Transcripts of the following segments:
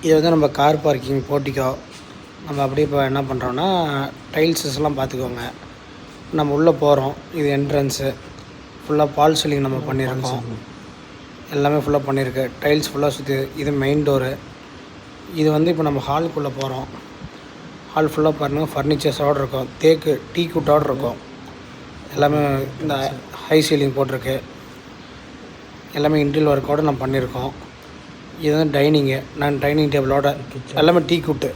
இது வந்து நம்ம கார் பார்க்கிங் போர்ட்டிக்கோ. நம்ம அப்படியே இப்போ என்ன பண்ணுறோன்னா டைல்ஸஸ்லாம் பார்த்துக்கோங்க. நம்ம உள்ளே போகிறோம். இது என்ட்ரன்ஸு. ஃபுல்லாக பால் சீலிங் நம்ம பண்ணியிருக்கோம். எல்லாமே ஃபுல்லாக பண்ணியிருக்கு. டைல்ஸ் ஃபுல்லாக சுற்றி. இது மெயின் டோரு. இது வந்து இப்போ நம்ம ஹாலுக்குள்ளே போகிறோம். ஹால் ஃபுல்லாக பாருங்கள் ஃபர்னிச்சர்ஸோடு இருக்கும். தேக்கு டீக்குட்டோடு இருக்கும். எல்லாமே இந்த ஹை சீலிங் போட்டிருக்கு. எல்லாமே இன்டீரியல் ஒர்க்கோடு நம்ம பண்ணியிருக்கோம். இது வந்து டைனிங்கு. டைனிங் டேபிளோட எல்லாமே டீக்குட்டு.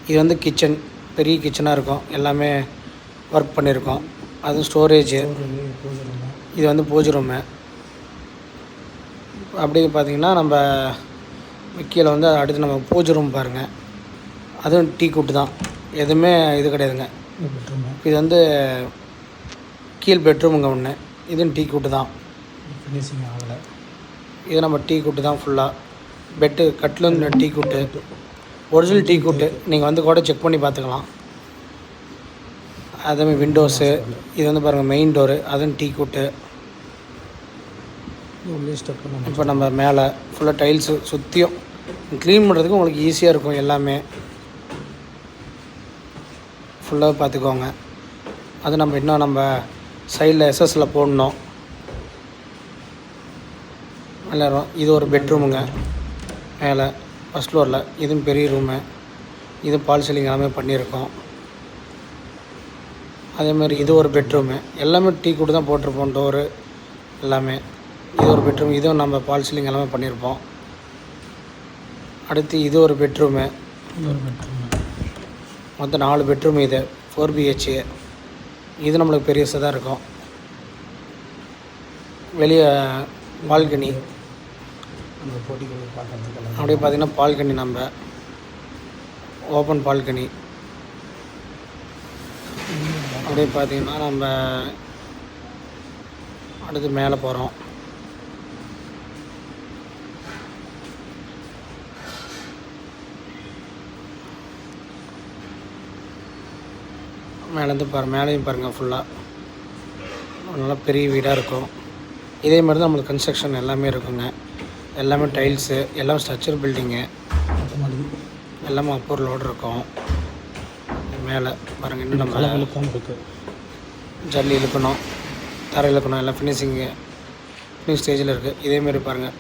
இது வந்து கிச்சன். பெரிய கிச்சனாக இருக்கும். எல்லாமே ஒர்க் பண்ணியிருக்கோம். அதுவும் ஸ்டோரேஜு. இது வந்து பூஜை ரூமு. அப்படி பார்த்திங்கன்னா நம்ம கீழே வந்து அடுத்து நம்ம பூஜை ரூம் பாருங்கள். அதுவும் டீக்குட்டு தான். எதுவுமே இது கிடையாதுங்க. இது வந்து கீழ் பெட்ரூமுங்க ஒன்று. இதுவும் டீக்குட்டு தான். ஃபினிஷிங் ஆகலை. இது நம்ம டீக்குட்டு தான் ஃபுல்லாக. பெட்டு கட்டில் வந்து டீக்குட்டு. ஒரிஜினல் டீக்குட்டு. நீங்கள் வந்து கூட செக் பண்ணி பார்த்துக்கலாம். அதேமாதிரி விண்டோஸு. இது வந்து பாருங்கள் மெயின் டோரு. அதுவும் டீக்குட்டு. இப்போ நம்ம மேலே ஃபுல்லாக டைல்ஸு சுற்றியும் க்ளீன் பண்ணுறதுக்கு உங்களுக்கு ஈஸியாக இருக்கும். எல்லாமே ஃபுல்லாக பார்த்துக்கோங்க. அது நம்ம இன்னும் நம்ம சைடில் எஸ்எஸில் போடணும். எல்லாரும் இது ஒரு பெட்ரூமுங்க. மேலே ஃபஸ்ட் ஃப்ளோரில். இதுவும் பெரிய ரூமு. இது பால் சீலிங் எல்லாமே பண்ணியிருக்கோம். அதேமாதிரி இது ஒரு பெட்ரூமு. எல்லாமே டீக்குட்டு தான் போட்டிருப்போம். டோரு எல்லாமே. இது ஒரு பெட்ரூம். இதுவும் நம்ம பால் சீலிங் எல்லாமே பண்ணியிருப்போம். அடுத்து இது ஒரு பெட்ரூமு. மொத்தம் 4 பெட்ரூம். இது 4 BH. இது நம்மளுக்கு பெரியசாக தான் இருக்கும். வெளியே பால்கனி. அப்படியே பார்த்திங்கன்னா பால்கனி. நம்ம ஓப்பன் பால்கனி. அப்படியே பார்த்திங்கன்னா நம்ம அடுத்து மேலே போகிறோம். மேலேருந்து மேலேயும் பாருங்கள் ஃபுல்லாக நல்லா பெரிய வீடாக இருக்கும். இதே மாதிரி தான் நம்மளுக்கு கன்ஸ்ட்ரக்ஷன் எல்லாமே இருக்குங்க. எல்லாமே டைல்ஸு. எல்லாமே ஸ்ட்ரக்சர் பில்டிங்கு. எல்லாமே அப்பர் லோடு இருக்கும். மேலே பாருங்கள் இன்னும் நம்ம ஜல்லி இழுக்கணும், தரை இழுக்கணும். எல்லாம் ஃபினிஷிங் ஸ்டேஜில் இருக்குது. இதேமாரி பாருங்கள்